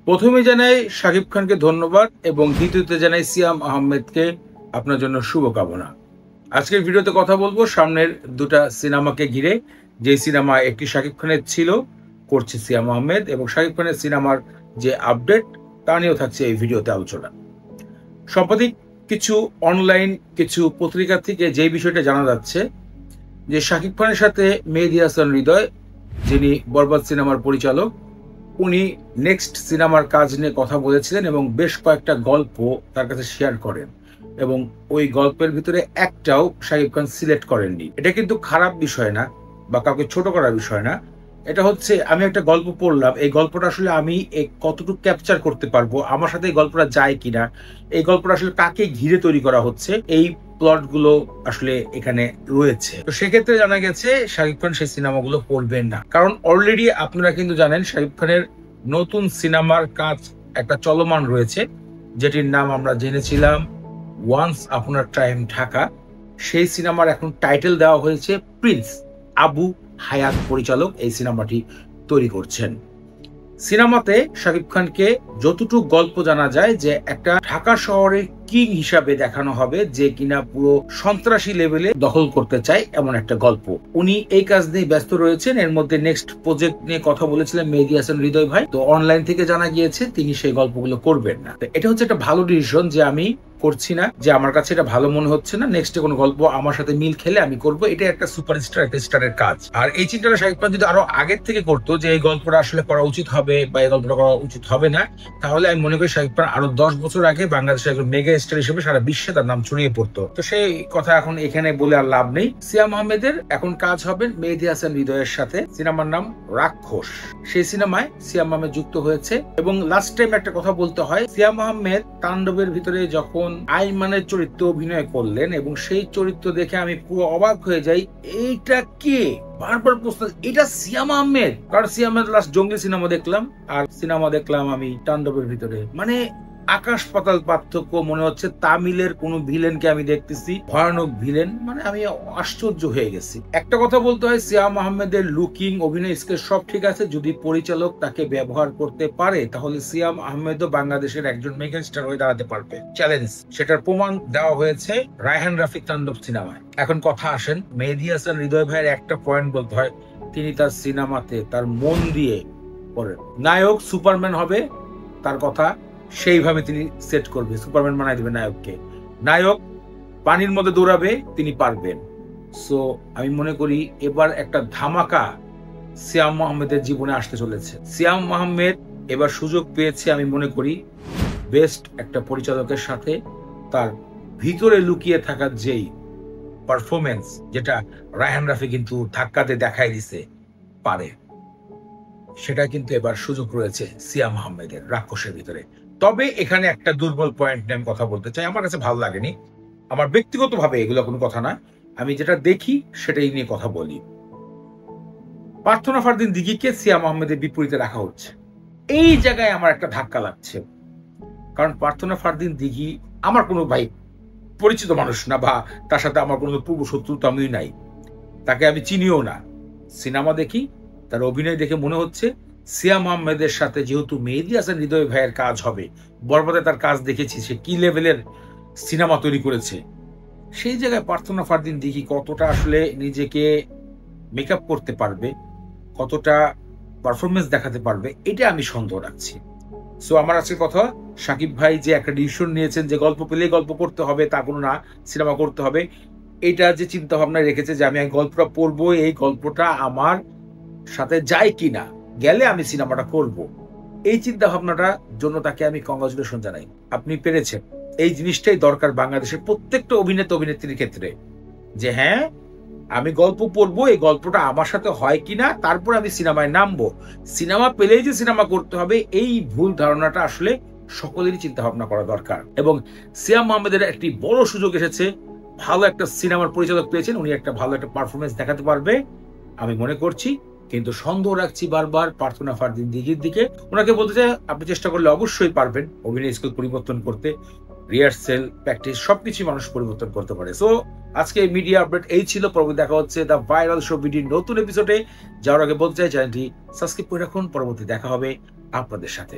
প্রথমে জানাই শাকিব খানকে ধন্যবাদ এবং দ্বিতীয়তে জানাই সিয়াম আহমেদকে আপনার জন্য শুভকামনা। আজকের ভিডিওতে কথা বলবো সামনের দুটা সিনেমাকে ঘিরে। যে সিনেমা একটি শাকিব খানের ছিল, করছে সিয়াম আহমেদ, এবং শাকিব খানের সিনেমার যে আপডেট তা নিয়েও থাকছে এই ভিডিওতে আলোচনা। সম্প্রতি কিছু অনলাইন কিছু পত্রিকা থেকে যে বিষয়টা জানা যাচ্ছে যে শাকিব খানের সাথে মেহেদী হাসান হৃদয়, যিনি বরবাদ সিনেমার পরিচালক, উনি নেক্সট সিনেমার কাজ নিয়ে কথা বলেছিলেন এবং বেশ কয়েকটা গল্প তার কাছে শেয়ার করেন, এবং ওই গল্পের ভিতরে একটাও শাকিব খান সিলেক্ট করেননি। এটা কিন্তু খারাপ বিষয় না বা কাউকে ছোট করার বিষয় না। এটা হচ্ছে, আমি একটা গল্প পড়লাম, এই গল্পটা আসলে আমি কতটুকু ক্যাপচার করতে পারবো, আমার সাথে এই গল্পটা যায় কিনা, এই গল্পটা আসলে কাকে ঘিরে তৈরি করা হচ্ছে, এই প্লট গুলো আসলে এখানে রয়েছে। তো সেক্ষেত্রে জানা গেছে শাকিব খান সেই সিনেমাগুলো করবেন না, কারণ অলরেডি আপনারা কিন্তু জানেন শাকিব খানের নতুন সিনেমার কাজ একটা চলমান রয়েছে, যেটির নাম আমরা জেনেছিলাম ওয়ান্স আপন আ টাইম ঢাকা। সেই সিনেমার এখন টাইটেল দেওয়া হয়েছে প্রিন্স। আবু হায়াত পরিচালক এই সিনেমাটি তৈরি করছেন। সিনেমাতে শাকিব খানকে যতটুকু গল্প জানা যায় যে একটা ঢাকা শহরের কিং হিসাবে দেখানো হবে, যে কিনা পুরো সন্ত্রাসী লেভেলে দখল করতে চায় এমন একটা গল্প। উনি এই কাজ নিয়ে ব্যস্ত রয়েছেন। এর মধ্যে নেক্সট প্রজেক্ট নিয়ে কথা বলেছিলেন মেহেদী হাসান হৃদয় ভাই। তো অনলাইন থেকে জানা গিয়েছে তিনি সেই গল্পগুলো করবেন না। এটা হচ্ছে একটা ভালো ডিসিশন যে আমি করছি না, যে আমার কাছে এটা ভালো মনে হচ্ছে না, নেক্সট কোনো গল্প আমার সাথে মিল খেলে আমি করব। এটা একটা সুপারস্টার, একটা স্টারের কাজ। আর এই চিন্তাটা শাকিব খান যদি আরো আগের থেকে করতো যে এই গল্পটা আসলে করা উচিত হবে বা এই গল্পটা করা উচিত হবে না, তাহলে আমি মনে করি শাকিব খান আরো 10 বছর আগে বাংলাদেশের একজন মেগা স্টার হিসেবে সারা বিশ্বে তার নাম ছড়িয়ে পড়তো। তো সেই কথা এখন এখানে বলে আর লাভ নেই। সিয়াম আহমেদের এখন কাজ হবে মেহেদী হাসান হৃদয়ের সাথে, সিনেমার নাম রাক্ষস। সেই সিনেমায় সিয়াম আহমেদ যুক্ত হয়েছে। এবং লাস্ট টাইম একটা কথা বলতে হয়, সিয়াম আহমেদ তাণ্ডবের ভিতরে যখন আইমানের চরিত্রে অভিনয় করলেন এবং সেই চরিত্র দেখে আমি পুরো অবাক হয়ে যাই, এইটা কে? বারবার প্রশ্ন, এটা সিয়াম আহমেদ? কারণ সিয়াম আহমেদ লাস্ট জঙ্গলি সিনেমা দেখলাম আর সিনেমা দেখলাম আমি তাণ্ডবের ভিতরে, মানে আকাশ পাতাল পার্থক্য। মনে হচ্ছে তামিলের কোন ভিলেনকে আমি দেখতেছি, ভয়ানক ভিলেন। মানে আমি আশ্চর্য হয়ে গেছি। একটা কথা বলতে হয়, সিয়াম আহমেদের লুকিং, অভিনয় স্কিল সব ঠিক আছে। যদি পরিচালক তাকে ব্যবহার করতে পারে তাহলে সিয়াম আহমেদও বাংলাদেশের একজন মেগা স্টার হয়ে দাঁড়াতে পারবে। চ্যালেঞ্জ, সেটার প্রমাণ দেওয়া হয়েছে রায়হান রাফি তাণ্ডব সিনেমায়। এখন কথা আসেন, মেহেদী হাসান হৃদয় ভাইয়ের একটা পয়েন্ট বলতে হয়, তিনি তার সিনেমাতে তার মন দিয়ে করেন। নায়ক সুপারম্যান হবে, তার কথা সেইভাবে তিনি সেট করবে, সুপারম্যান বানাই দেবে নায়ককে। নায়ক পানির মধ্যে দৌড়াবে, তিনি পারবেন। সো আমি মনে করি এবার একটা ধামাকা সিয়াম আহমেদের জীবনে আসতে চলেছে। সিয়াম আহমেদ এবার সুযোগ পেয়েছে, আমি মনে করি বেস্ট একটা পরিচালকের সাথে তার ভিতরে লুকিয়ে থাকা যেই পারফরমেন্স, যেটা রায়হান রাফি কিন্তু ধাক্কাতে দেখাই দিছে পারে, সেটা কিন্তু এবার সুযোগ রয়েছে সিয়াম আহমেদের রাক্ষসের ভিতরে। তবে এখানে একটা দুর্বল পয়েন্ট নিয়ে আমি কথা বলতে চাই, আমার কাছে ভালো লাগেনি। আমার ব্যক্তিগতভাবে এগুলো কোনো কথা না, আমি যেটা দেখি সেটাই নিয়ে কথা বলি। প্রার্থনা ফারদিন দিঘিকে সিয়াম আহমেদের বিপরীতে রাখা হচ্ছে, এই জায়গায় আমার একটা ধাক্কা লাগছে। কারণ প্রার্থনা ফারদিন দিঘি আমার কোনো ভাই পরিচিত মানুষ না, বা তার সাথে আমার কোনো পূর্ব শত্রুতা আমি নাই, তাকে আমি চিনিও না। সিনেমা দেখি, তার অভিনয় দেখে মনে হচ্ছে সিয়াম আহমেদের সাথে যেহেতু মেহেদী হাসান হৃদয় ভাইয়ের কাজ হবে, বরবাদে তার কাজ দেখেছি, সে কি লেভেলের সিনেমা তৈরি করেছে, সেই জায়গায় প্রার্থনা ফারদিন দেখি কতটা আসলে নিজেকে মেকআপ করতে পারবে, কতটা পারফরমেন্স দেখাতে পারবে, এটা আমি সন্দেহ রাখছি। সো আমার আজকের কথা, শাকিব ভাই যে একটা ডিসিশন নিয়েছেন যে গল্প পেলেই গল্প করতে হবে তা কোনো না, সিনেমা করতে হবে, এটা যে চিন্তা ভাবনা রেখেছে যে আমি গল্পটা পড়বো, এই গল্পটা আমার সাথে যায় কিনা, গেলে আমি সিনেমাটা করব, এই চিন্তা ভাবনাটার জন্য তাকে আমি কংগ্রাচুলেশন জানাই। আপনি পেরেছেন। এই জিনিসটাই দরকার বাংলাদেশের প্রত্যেকটা অভিনেতা অভিনেত্রীর ক্ষেত্রে, যে হ্যাঁ আমি গল্প পড়বো, এই গল্পটা আমার সাথে হয় কিনা, তারপর আমি সিনেমায় নামবো। সিনেমা পেলেই যে সিনেমা করতে হবে, এই ভুল ধারণাটা আসলে সকলেরই চিন্তা ভাবনা করা দরকার। এবং সিয়াম আহমেদের একটি বড় সুযোগ এসেছে, ভালো একটা সিনেমার পরিচালক পেয়েছেন, উনি একটা ভালো একটা পারফরমেন্স দেখাতে পারবে আমি মনে করছি। কিন্তু সন্দেহ রাখছি বারবার প্রার্থনা ফারদিন দিঘির দিকে। ওনাকে বলতে চাই, আপনি চেষ্টা করলে অবশ্যই পারবেন অভিনয় স্কিল পরিবর্তন করতে, রিহার্সেল, প্র্যাকটিস সবকিছু মানুষ পরিবর্তন করতে পারে। সো আজকে মিডিয়া আপডেট এই ছিল। পরবর্তী দেখা হচ্ছে দ্য ভাইরাল শো ভিডিওর নতুন এপিসোডে। যাওয়ার আগে বলতে চাই চ্যানেলটি সাবস্ক্রাইব করে রাখুন। পরবর্তী দেখা হবে আপনাদের সাথে।